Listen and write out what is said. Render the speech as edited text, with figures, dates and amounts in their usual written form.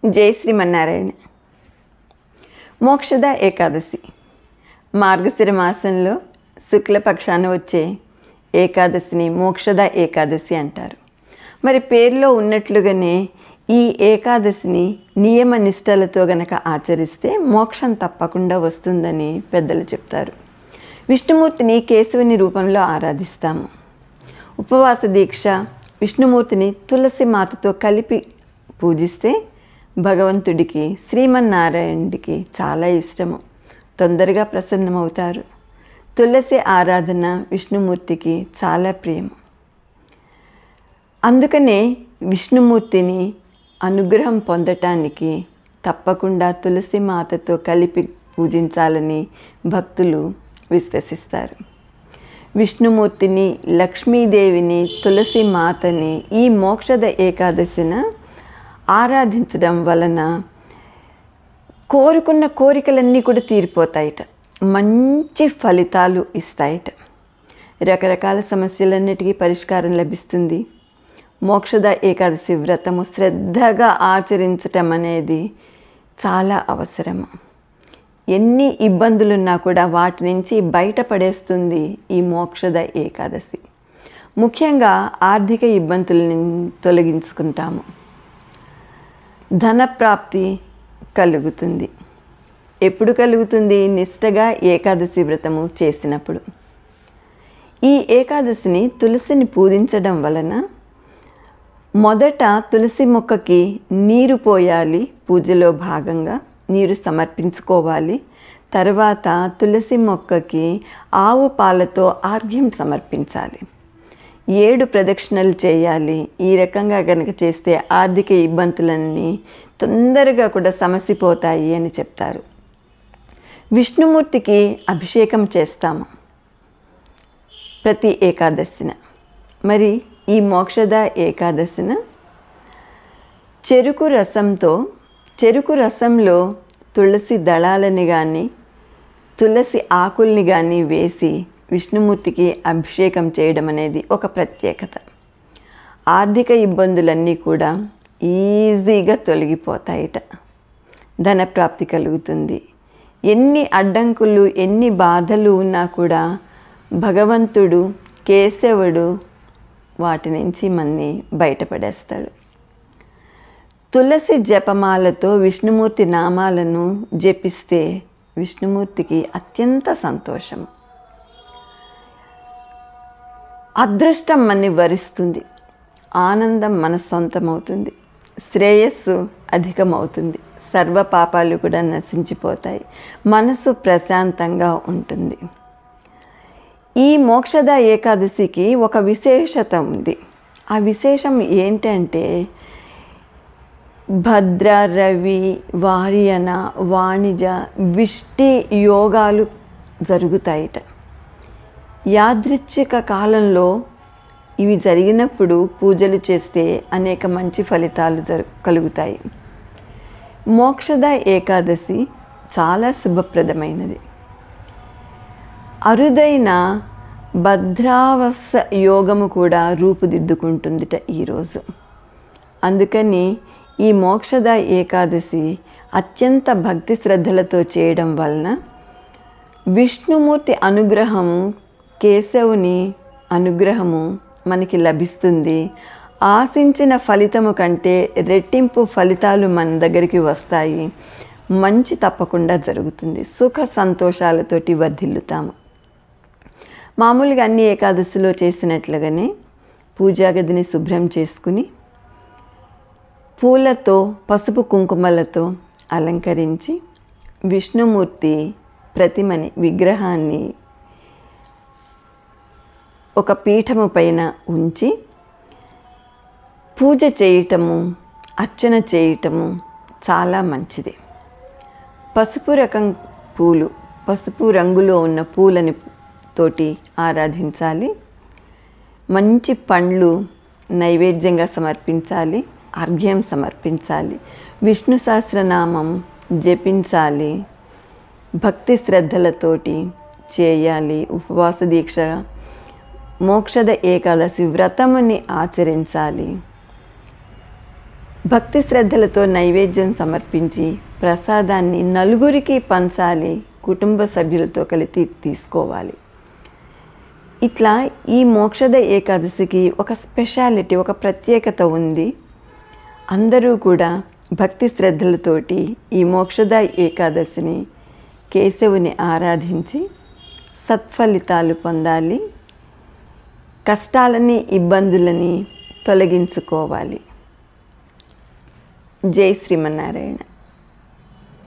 జై శ్రీమన్నారాయణ. మోక్షద ఏకాదశి మార్గశిర మాసంలో శుక్లపక్షాన వచ్చే ఏకాదశిని మోక్షద ఏకాదశి అంటారు. మరి పేరులో ఉన్నట్లుగానే ఈ ఏకాదశిని నియమ నిష్టలతో గనక ఆచరిస్తే మోక్షం తప్పకుండా వస్తుందని పెద్దలు చెప్తారు. విష్ణుమూర్తిని కేశవుని రూపంలో ఆరాధిస్తాము. ఉపవాస దీక్ష విష్ణుమూర్తిని తులసి మాతతో కలిపి పూజిస్తే భగవంతుడికి శ్రీమన్నారాయణుడికి చాలా ఇష్టము, తొందరగా ప్రసన్నమవుతారు. తులసి ఆరాధన విష్ణుమూర్తికి చాలా ప్రియము. అందుకనే విష్ణుమూర్తిని అనుగ్రహం పొందటానికి తప్పకుండా తులసి మాతతో కలిపి పూజించాలని భక్తులు విశ్వసిస్తారు. విష్ణుమూర్తిని, లక్ష్మీదేవిని, తులసి మాతని ఈ మోక్షద ఏకాదశిన ఆరాధించడం వలన కోరుకున్న కోరికలన్నీ కూడా తీరిపోతాయిట, మంచి ఫలితాలు ఇస్తాయిట. రకరకాల సమస్యలన్నిటికీ పరిష్కారం లభిస్తుంది. మోక్షద ఏకాదశి వ్రతము శ్రద్ధగా ఆచరించటం అనేది చాలా అవసరము. ఎన్ని ఇబ్బందులున్నా కూడా వాటి నుంచి బయటపడేస్తుంది ఈ మోక్షద ఏకాదశి. ముఖ్యంగా ఆర్థిక ఇబ్బందులను తొలగించుకుంటాము. ధనప్రాప్తి కలుగుతుంది. ఎప్పుడు కలుగుతుంది? నిష్టగా ఏకాదశి వ్రతము చేసినప్పుడు. ఈ ఏకాదశిని తులసిని పూజించడం వలన మొదట తులసి మొక్కకి నీరు పోయాలి. పూజలో భాగంగా నీరు సమర్పించుకోవాలి. తర్వాత తులసి మొక్కకి ఆవు పాలతో ఆర్ఘ్యం సమర్పించాలి. 7 ప్రదక్షిణలు చేయాలి. ఈ రకంగా కనుక చేస్తే ఆర్థిక ఇబ్బందులన్నీ తొందరగా కూడా సమసిపోతాయి అని చెప్తారు. విష్ణుమూర్తికి అభిషేకం చేస్తాము ప్రతి ఏకాదశిన. మరి ఈ మోక్షద ఏకాదశిన చెరుకు రసంలో తులసి దళాలని కానీ తులసి ఆకుల్ని కానీ వేసి విష్ణుమూర్తికి అభిషేకం చేయడం అనేది ఒక ప్రత్యేకత. ఆర్థిక ఇబ్బందులన్నీ కూడా ఈజీగా తొలగిపోతాయిట. ధనప్రాప్తి కలుగుతుంది. ఎన్ని అడ్డంకులు, ఎన్ని బాధలు ఉన్నా కూడా భగవంతుడు, కేశవుడు వాటి నుంచి మనని బయటపడేస్తాడు. తులసి జపమాలతో విష్ణుమూర్తి నామాలను జపిస్తే విష్ణుమూర్తికి అత్యంత సంతోషం. అదృష్టం మనని వరిస్తుంది. ఆనందం మన సొంతమవుతుంది. శ్రేయస్సు అధికమవుతుంది. సర్వ పాపాలు కూడా నశించిపోతాయి. మనసు ప్రశాంతంగా ఉంటుంది. ఈ మోక్షద ఏకాదశికి ఒక విశేషత ఉంది. ఆ విశేషం ఏంటంటే భద్ర, రవి, వారియన, వాణిజ, విష్టి యోగాలు జరుగుతాయిట. యాదృచ్ఛిక కాలంలో ఇవి జరిగినప్పుడు పూజలు చేస్తే అనేక మంచి ఫలితాలు కలుగుతాయి. మోక్షద ఏకాదశి చాలా శుభప్రదమైనది. అరుదైన భద్రావస యోగము కూడా రూపుదిద్దుకుంటుందిట ఈరోజు. అందుకని ఈ మోక్షద ఏకాదశి అత్యంత భక్తి శ్రద్ధలతో చేయడం వలన విష్ణుమూర్తి అనుగ్రహము, కేశవుని అనుగ్రహము మనకి లభిస్తుంది. ఆశించిన ఫలితము కంటే రెట్టింపు ఫలితాలు మన దగ్గరికి వస్తాయి. మంచి తప్పకుండా జరుగుతుంది. సుఖ సంతోషాలతోటి వర్ధిల్లుతాము. మామూలుగా అన్ని ఏకాదశిలో చేసినట్లుగానే పూజా గదిని శుభ్రం చేసుకుని పూలతో, పసుపు కుంకుమలతో అలంకరించి విష్ణుమూర్తి ప్రతిమని, విగ్రహాన్ని ఒక పీఠము పైన ఉంచి పూజ చేయటము, అర్చన చేయటము చాలా మంచిది. పసుపు రంగులో ఉన్న పూలని తోటి ఆరాధించాలి. మంచి పండ్లు నైవేద్యంగా సమర్పించాలి. అర్ఘ్యం సమర్పించాలి. విష్ణు సహస్రనామం జపించాలి. భక్తి శ్రద్ధలతోటి చేయాలి. ఉపవాస దీక్ష, మోక్షద ఏకాదశి వ్రతముని ఆచరించాలి. భక్తి శ్రద్ధలతో నైవేద్యం సమర్పించి ప్రసాదాన్ని నలుగురికి పంచాలి, కుటుంబ సభ్యులతో కలిసి తీసుకోవాలి. ఇట్లా ఈ మోక్షద ఏకాదశికి ఒక స్పెషాలిటీ, ఒక ప్రత్యేకత ఉంది. అందరూ కూడా భక్తి శ్రద్ధలతోటి ఈ మోక్షద ఏకాదశిని కేశవుని ఆరాధించి సత్ఫలితాలు పొందాలి, కష్టాలని ఇబ్బందులని తొలగించుకోవాలి. జై శ్రీమన్నారాయణ.